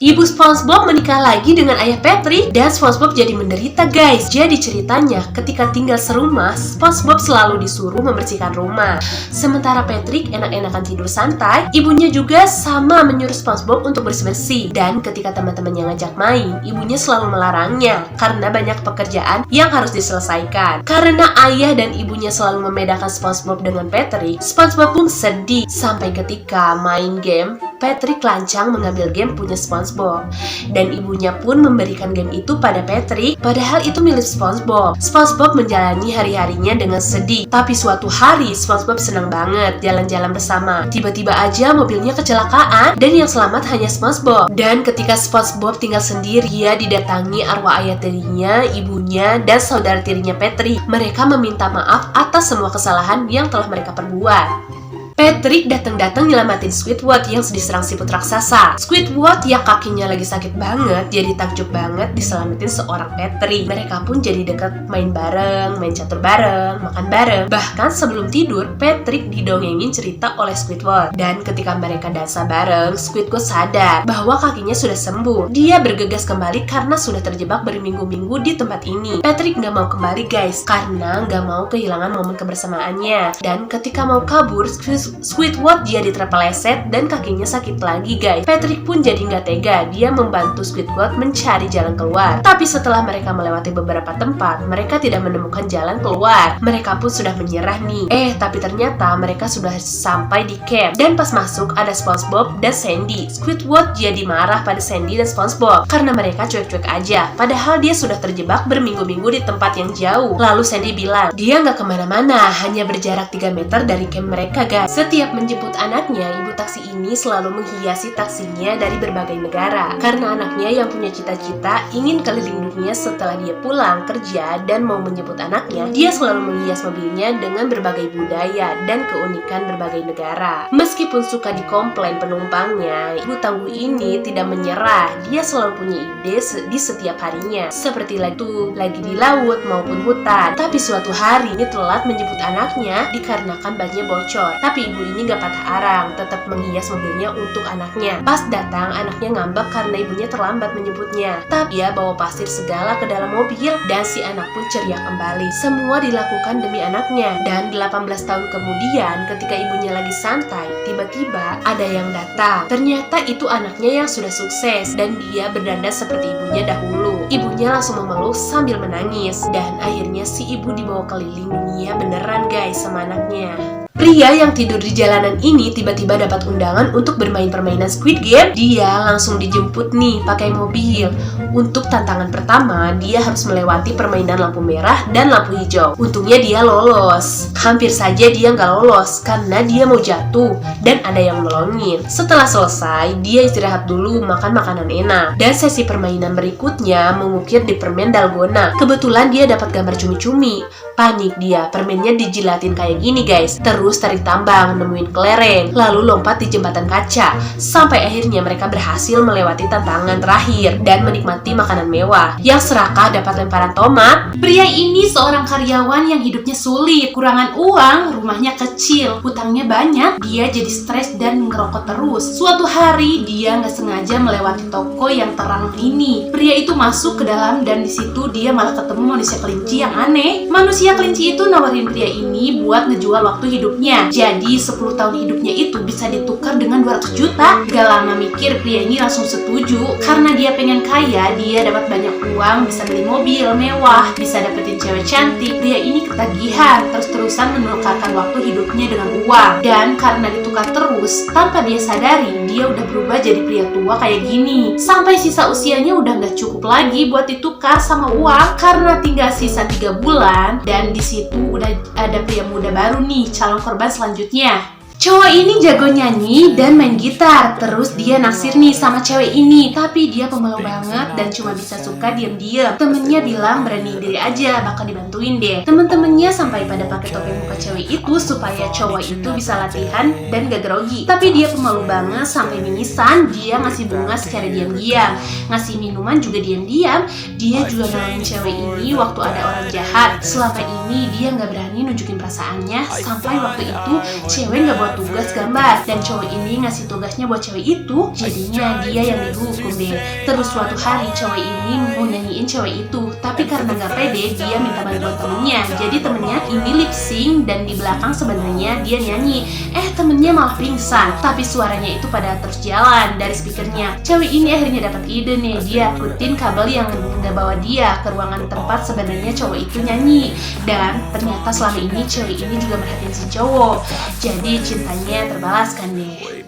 Ibu SpongeBob menikah lagi dengan ayah Patrick dan SpongeBob jadi menderita guys. Jadi ceritanya ketika tinggal serumah, SpongeBob selalu disuruh membersihkan rumah. Sementara Patrick enak-enakan tidur santai, ibunya juga sama menyuruh SpongeBob untuk bersih-bersih. Dan ketika teman-temannya ngajak main, ibunya selalu melarangnya karena banyak pekerjaan yang harus diselesaikan. Karena ayah dan ibunya selalu membedakan SpongeBob dengan Patrick, SpongeBob pun sedih sampai ketika main game, Patrick lancang mengambil game punya SpongeBob dan ibunya pun memberikan game itu pada Patrick, padahal itu milik SpongeBob. SpongeBob menjalani hari-harinya dengan sedih, tapi suatu hari SpongeBob senang banget jalan-jalan bersama. Tiba-tiba aja mobilnya kecelakaan dan yang selamat hanya SpongeBob. Dan ketika SpongeBob tinggal sendiri, dia didatangi arwah ayah tirinya, ibunya, dan saudara tirinya Patrick. Mereka meminta maaf atas semua kesalahan yang telah mereka perbuat. Patrick datang-datang nyelamatin Squidward yang diserang siput raksasa. Squidward yang kakinya lagi sakit banget, jadi takjub banget diselamatin seorang Patrick. Mereka pun jadi deket, main bareng, main catur bareng, makan bareng. Bahkan sebelum tidur, Patrick didongengin cerita oleh Squidward. Dan ketika mereka dansa bareng, Squidward sadar bahwa kakinya sudah sembuh. Dia bergegas kembali karena sudah terjebak berminggu-minggu di tempat ini. Patrick gak mau kembali guys, karena gak mau kehilangan momen kebersamaannya. Dan ketika mau kabur, Squidward jadi terpeleset dan kakinya sakit lagi guys. Patrick pun jadi nggak tega, dia membantu Squidward mencari jalan keluar. Tapi setelah mereka melewati beberapa tempat, mereka tidak menemukan jalan keluar. Mereka pun sudah menyerah nih. Tapi ternyata mereka sudah sampai di camp. Dan pas masuk ada SpongeBob dan Sandy. Squidward jadi marah pada Sandy dan SpongeBob karena mereka cuek-cuek aja. Padahal dia sudah terjebak berminggu-minggu di tempat yang jauh. Lalu Sandy bilang, dia nggak kemana-mana, hanya berjarak 3 meter dari camp mereka guys. Setiap menjemput anaknya, ibu taksi ini selalu menghiasi taksinya dari berbagai negara. Karena anaknya yang punya cita-cita ingin keliling dunia setelah dia pulang kerja dan mau menjemput anaknya, dia selalu menghias mobilnya dengan berbagai budaya dan keunikan berbagai negara. Meskipun suka dikomplain penumpangnya, ibu tangguh ini tidak menyerah. Dia selalu punya ide di setiap harinya, seperti lagi di laut maupun hutan. Tapi suatu hari ini telat menjemput anaknya dikarenakan bannya bocor. Tapi ibu ini gak patah arang, tetap menghias mobilnya untuk anaknya. Pas datang, anaknya ngambek karena ibunya terlambat menjemputnya. Tapi dia bawa pasir segala ke dalam mobil dan si anak pun ceria kembali. Semua dilakukan demi anaknya. Dan 18 tahun kemudian, ketika ibunya lagi santai, tiba-tiba ada yang datang. Ternyata itu anaknya yang sudah sukses dan dia berdandan seperti ibunya dahulu. Ibunya langsung memeluk sambil menangis dan akhirnya si ibu dibawa keliling dunia beneran guys sama anaknya. Pria yang tidur di jalanan ini tiba-tiba dapat undangan untuk bermain permainan Squid Game. Dia langsung dijemput nih pakai mobil. Untuk tantangan pertama, dia harus melewati permainan lampu merah dan lampu hijau. Untungnya dia lolos. Hampir saja dia nggak lolos karena dia mau jatuh dan ada yang nolongin. Setelah selesai, dia istirahat dulu makan makanan enak. Dan sesi permainan berikutnya mengukir di permen dalgona. Kebetulan dia dapat gambar cumi-cumi. Panik dia, permennya dijilatin kayak gini guys. Terus tarik tambang, nemuin kelereng, lalu lompat di jembatan kaca. Sampai akhirnya mereka berhasil melewati tantangan terakhir dan menikmati makanan mewah. Yang serakah dapat lemparan tomat. Pria ini seorang karyawan yang hidupnya sulit, kurangan uang, rumahnya kecil, hutangnya banyak. Dia jadi stres dan ngerokok terus. Suatu hari dia nggak sengaja melewati toko yang terang ini. Pria itu masuk ke dalam dan di situ dia malah ketemu manusia kelinci yang aneh. Manusia kelinci itu nawarin pria ini buat ngejual waktu hidupnya. Jadi 10 tahun hidupnya itu bisa ditukar dengan 200 juta. Gak lama mikir, pria ini langsung setuju. Karena dia pengen kaya, dia dapat banyak uang, bisa beli mobil mewah, bisa dapetin cewek cantik. Pria ini ketagihan, terus-terusan menukarkan waktu hidupnya dengan uang. Dan karena ditukar terus, tanpa dia sadari, dia udah berubah jadi pria tua kayak gini. Sampai sisa usianya udah gak cukup lagi buat ditukar sama uang. Karena tinggal sisa 3 bulan, dan di situ udah ada pria muda baru nih, calon korban selanjutnya. Cowok ini jago nyanyi dan main gitar. Terus dia naksir nih sama cewek ini. Tapi dia pemalu banget dan cuma bisa suka diam-diam. Temennya bilang berani diri aja, bakal dibantuin deh. Temen-temennya sampai pada pakai topeng muka cewek itu supaya cowok itu bisa latihan dan gak grogi. Tapi dia pemalu banget sampai mimisan. Dia ngasih bunga secara diam-diam, ngasih minuman juga diam-diam. Dia juga nolongin cewek ini waktu ada orang jahat. Selama ini dia gak berani nunjukin perasaannya. Sampai waktu itu cewek gak bawa buat tugas gambar, dan cowok ini ngasih tugasnya buat cewek itu. Jadinya dia yang dihukum deh. Terus suatu hari cowok ini mau nyanyiin cewek itu, tapi karena gak pede dia minta bantuan temennya. Jadi temennya ini lip sync dan di belakang sebenarnya dia nyanyi. Temennya malah pingsan, tapi suaranya itu pada terus jalan dari speakernya. Cewek ini akhirnya dapat ide nih, dia ikutin kabel yang nggak bawa dia ke ruangan tempat sebenarnya cowok itu nyanyi. Dan ternyata selama ini cewek ini juga merhatiin si cowok. Jadi cintanya terbalaskan deh.